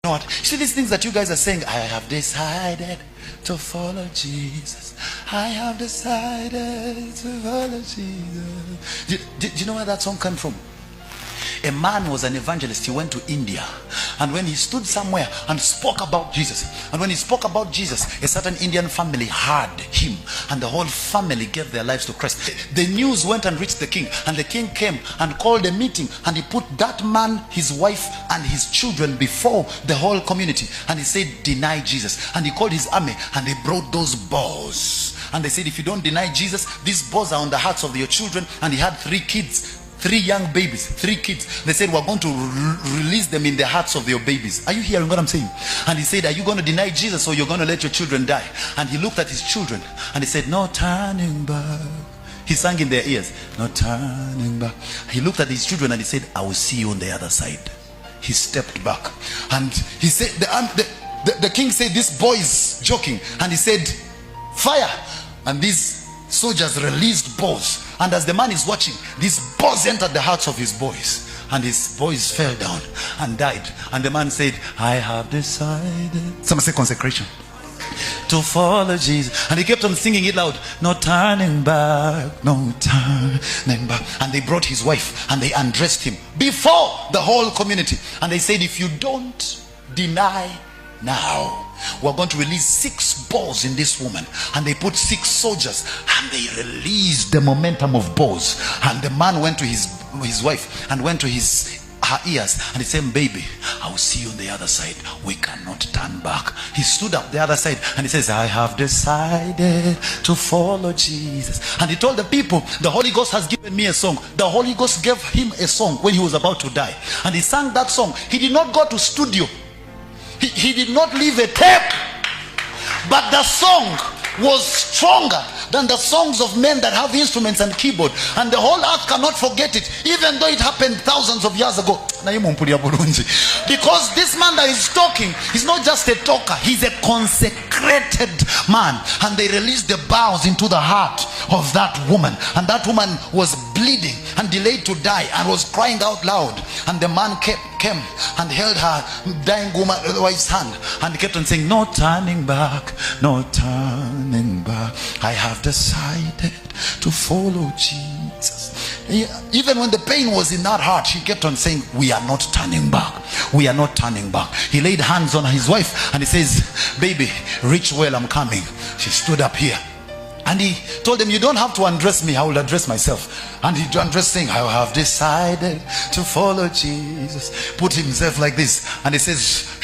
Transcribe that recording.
know what? See these things that you guys are saying, I have decided to follow Jesus. I have decided to follow Jesus. Do you know where that song came from? A man was an evangelist. He went to India, and when he stood somewhere and spoke about Jesus, and when he spoke about Jesus, a certain Indian family heard him, and the whole family gave their lives to Christ. The news went and reached the king, and the king came and called a meeting, and he put that man, his wife, and his children before the whole community, and he said, deny Jesus. And he called his army, and they brought those bows, and they said, if you don't deny Jesus, these bows are on the hearts of your children. And he had 3 kids, 3 young babies, 3 kids. They said, we're going to release them in the hearts of your babies. Are you hearing what I'm saying? And he said, are you going to deny Jesus, or you're going to let your children die? And he looked at his children and he said, no turning back. He sang in their ears, no turning back. He looked at his children and he said, I will see you on the other side. He stepped back, and he said, the king said, this boy is joking. And he said, fire. And these soldiers released bows, and as the man is watching, these bows entered the hearts of his boys, and his boys fell down and died. And the man said, I have decided, someone say consecration, to follow Jesus. And he kept on singing it loud, no turning back, no turning back. And they brought his wife and they undressed him before the whole community, and they said, if you don't deny now, we're going to release 6 bows in this woman. And they put 6 soldiers, and they released the momentum of bows. And the man went to his wife and went to her ears, and he said, baby, I will see you on the other side. We cannot turn back. He stood up the other side and he says, I have decided to follow Jesus. And he told the people, the Holy Ghost has given me a song. The Holy Ghost gave him a song when he was about to die, and he sang that song. He did not go to studio. He did not leave a tape, but the song was stronger than the songs of men that have instruments and keyboard, and the whole earth cannot forget it, even though it happened thousands of years ago. Because this man that is talking, he's not just a talker, he's a consecrated man. And they released the bows into the heart of that woman, and that woman was bleeding and delayed to die and was crying out loud. And the man came and held her dying wife's hand, and he kept on saying, no turning back, no turning back. I have decided to follow Jesus. Even when the pain was in that heart, she kept on saying, we are not turning back, we are not turning back. He laid hands on his wife and he says, baby, reach well, I'm coming. She stood up here, and he told them, you don't have to undress me, I will address myself. And he undressed, saying, I have decided to follow Jesus. Put himself like this, and he says,